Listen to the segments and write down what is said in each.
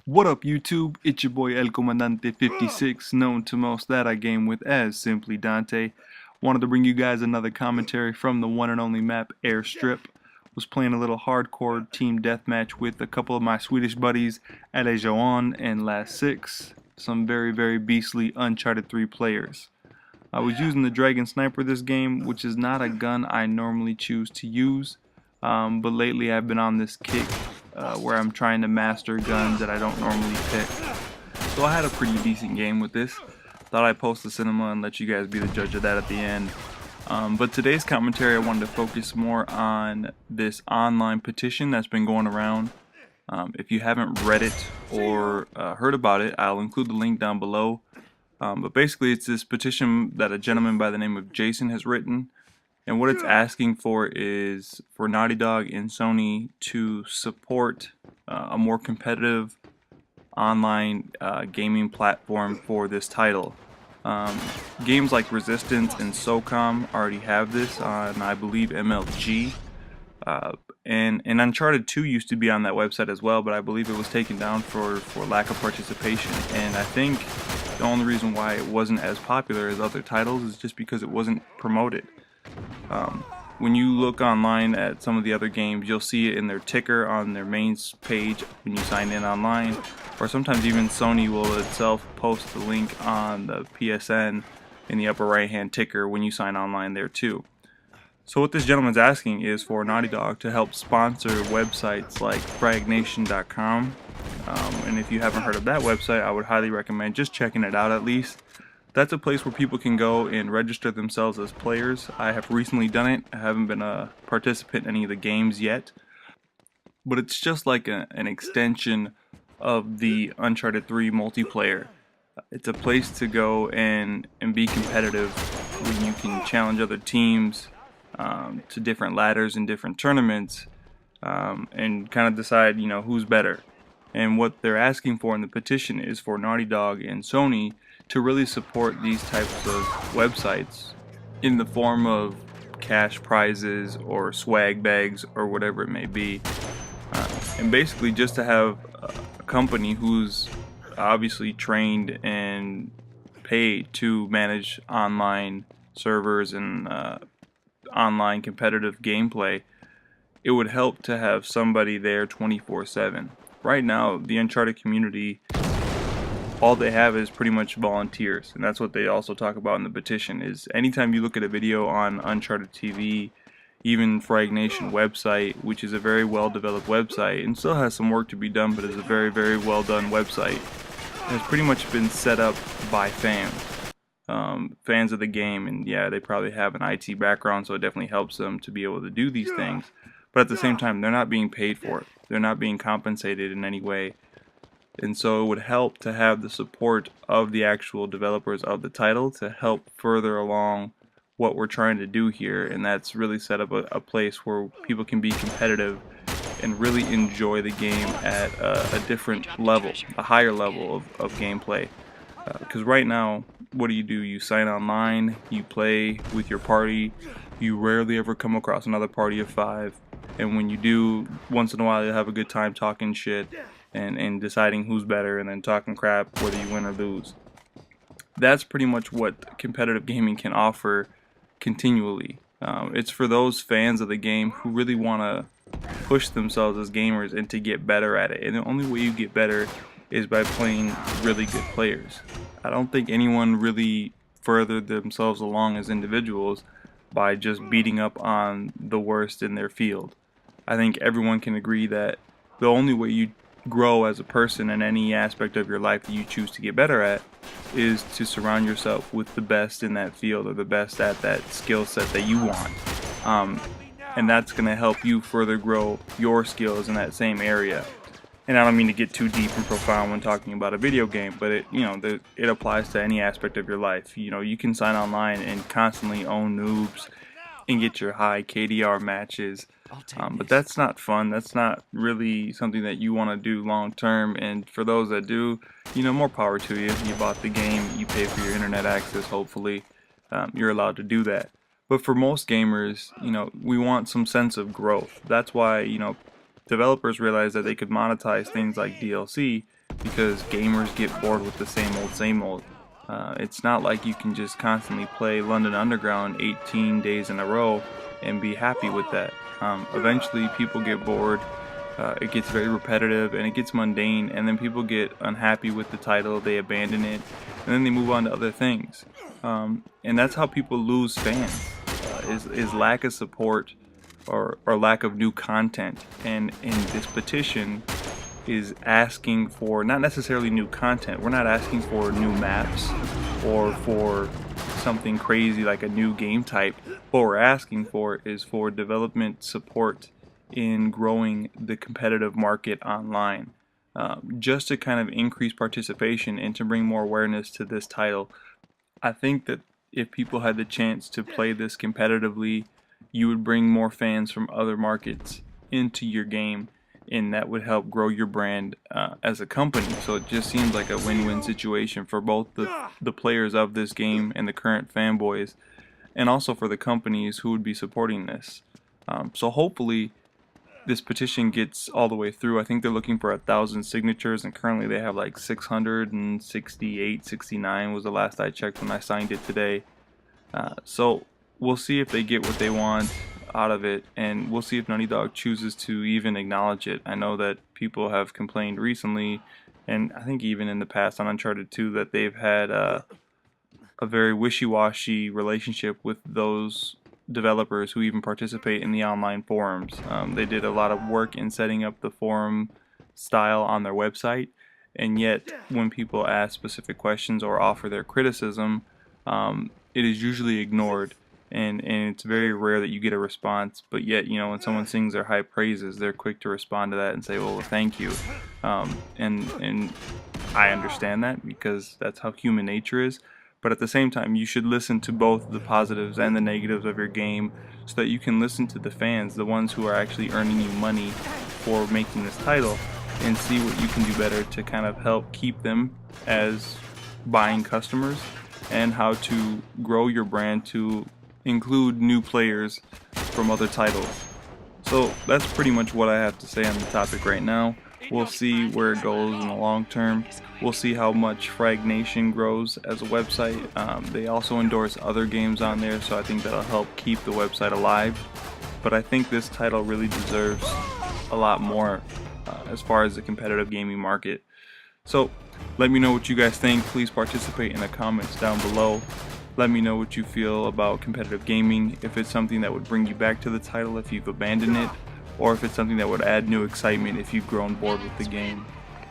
What up YouTube? It's your boy El Comandante 56, known to most that I game with as Simply Dante. Wanted to bring you guys another commentary from the one and only map Airstrip. Was playing a little hardcore team deathmatch with a couple of my Swedish buddies, Ale Joan and Last Six. Some very beastly Uncharted 3 players. I was using the Dragon Sniper this game, which is not a gun I normally choose to use, but lately I've been on this kick where I'm trying to master guns that I don't normally pick. So I had a pretty decent game with this. Thought I'd post the cinema and let you guys be the judge of that at the end. But today's commentary I wanted to focus more on this online petition that's been going around. If you haven't read it or heard about it, I'll include the link down below. But basically it's this petition that a gentleman by the name of Jason has written. And what it's asking for is for Naughty Dog and Sony to support a more competitive online gaming platform for this title. Games like Resistance and SOCOM already have this on, I believe, MLG. And Uncharted 2 used to be on that website as well, but I believe it was taken down for lack of participation. And I think the only reason why it wasn't as popular as other titles is just because it wasn't promoted. When you look online at some of the other games, you'll see it in their ticker on their main page when you sign in online, or sometimes even Sony will itself post the link on the PSN in the upper right hand ticker when you sign online there too. So what this gentleman's asking is for Naughty Dog to help sponsor websites like fragnation.com, and if you haven't heard of that website, I would highly recommend just checking it out at least. That's a place where people can go and register themselves as players. I have recently done it. I haven't been a participant in any of the games yet. But it's just like an extension of the Uncharted 3 multiplayer. It's a place to go and be competitive where you can challenge other teams to different ladders and different tournaments and kind of decide, who's better. And what they're asking for in the petition is for Naughty Dog and Sony to really support these types of websites in the form of cash prizes or swag bags or whatever it may be, and basically just to have a company who's obviously trained and paid to manage online servers and online competitive gameplay. It would help to have somebody there 24/7. Right now the Uncharted community, all they have is pretty much volunteers, and that's what they also talk about in the petition. Is anytime you look at a video on Uncharted TV, even Fragnation website, which is a very well developed website and still has some work to be done, but is a very well done website, has pretty much been set up by fans of the game. And yeah, they probably have an IT background, so it definitely helps them to be able to do these things, but at the same time they're not being paid for it, they're not being compensated in any way. And so it would help to have the support of the actual developers of the title to help further along what we're trying to do here, and that's really set up a place where people can be competitive and really enjoy the game at a different level, a higher level of gameplay. Because right now, what do? You sign online, you play with your party, you rarely ever come across another party of 5, and when you do, once in a while you'll have a good time talking shit and deciding who's better and then talking crap whether you win or lose. That's pretty much what competitive gaming can offer continually. It's for those fans of the game who really want to push themselves as gamers and to get better at it. And the only way you get better is by playing really good players. I don't think anyone really furthered themselves along as individuals by just beating up on the worst in their field. I think everyone can agree that the only way you grow as a person in any aspect of your life that you choose to get better at is to surround yourself with the best in that field, or the best at that skill set that you want, and that's going to help you further grow your skills in that same area. And I don't mean to get too deep and profound when talking about a video game, but it applies to any aspect of your life. You can sign online and constantly own noobs and get your high KDR matches, but that's not fun. That's not really something that you want to do long term. And for those that do, more power to you. You bought the game, you pay for your internet access, hopefully you're allowed to do that. But for most gamers, we want some sense of growth. That's why developers realized that they could monetize things like DLC because gamers get bored with the same old. It's not like you can just constantly play London Underground 18 days in a row and be happy with that. Eventually people get bored, it gets very repetitive and it gets mundane, and then people get unhappy with the title, they abandon it, and then they move on to other things. And that's how people lose fans, is lack of support or lack of new content. And in this petition is asking for not necessarily new content. We're not asking for new maps or for something crazy like a new game type. What we're asking for is for development support in growing the competitive market online, just to kind of increase participation and to bring more awareness to this title. I think that if people had the chance to play this competitively, you would bring more fans from other markets into your game, and that would help grow your brand as a company. So it just seems like a win-win situation for both the players of this game and the current fanboys, and also for the companies who would be supporting this. So hopefully this petition gets all the way through. I think they're looking for 1,000 signatures, and currently they have like 668, 69 was the last I checked when I signed it today. So we'll see if they get what they want out of it, and we'll see if Naughty Dog chooses to even acknowledge it. I know that people have complained recently, and I think even in the past on Uncharted 2, that they've had a very wishy-washy relationship with those developers who even participate in the online forums. They did a lot of work in setting up the forum style on their website, and yet when people ask specific questions or offer their criticism, it is usually ignored. And it's very rare that you get a response, but yet, you know, when someone sings their high praises, they're quick to respond to that and say, well, thank you. And I understand that, because that's how human nature is. But at the same time, you should listen to both the positives and the negatives of your game, so that you can listen to the fans, the ones who are actually earning you money for making this title, and see what you can do better to kind of help keep them as buying customers, and how to grow your brand to include new players from other titles. So that's pretty much what I have to say on the topic right now. We'll see where it goes in the long term. We'll see how much Frag Nation grows as a website. They also endorse other games on there, so I think that'll help keep the website alive. But I think this title really deserves a lot more as far as the competitive gaming market. So let me know what you guys think. Please participate in the comments down below. Let me know what you feel about competitive gaming, if it's something that would bring you back to the title if you've abandoned it, or if it's something that would add new excitement if you've grown bored with the game.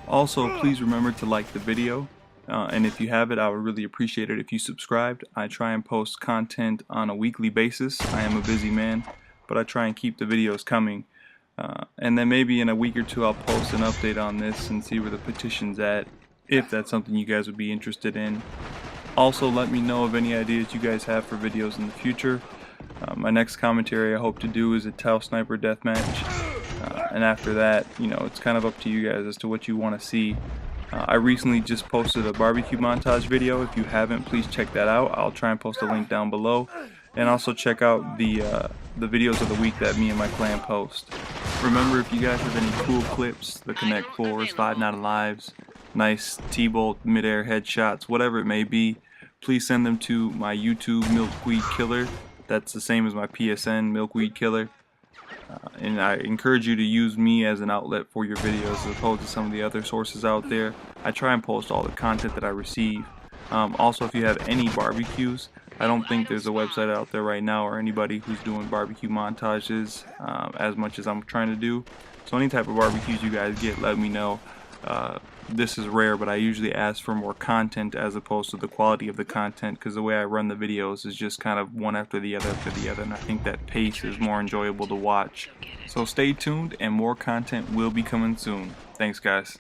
Also, please remember to like the video, and if you have it, I would really appreciate it if you subscribed. I try and post content on a weekly basis. I am a busy man, but I try and keep the videos coming. And then maybe in a week or two I'll post an update on this and see where the petition's at, if that's something you guys would be interested in. Also, let me know of any ideas you guys have for videos in the future. My next commentary I hope to do is a Tau Sniper deathmatch, and after that, you know, it's kind of up to you guys as to what you want to see. I recently just posted a barbecue montage video. If you haven't, please check that out. I'll try and post a link down below, and also check out the videos of the week that me and my clan post. Remember, if you guys have any cool clips, the Connect 4s, 5 Not Alives, nice T-bolt mid-air headshots, whatever it may be, please send them to my YouTube, Milkweedkiller. That's the same as my PSN, Milkweedkiller. And I encourage you to use me as an outlet for your videos as opposed to some of the other sources out there. I try and post all the content that I receive. Also, if you have any barbecues, I don't think there's a website out there right now or anybody who's doing barbecue montages as much as I'm trying to do. So any type of barbecues you guys get, let me know. This is rare, but I usually ask for more content as opposed to the quality of the content, because the way I run the videos is just kind of one after the other, and I think that pace is more enjoyable to watch. So stay tuned, and more content will be coming soon. Thanks, guys.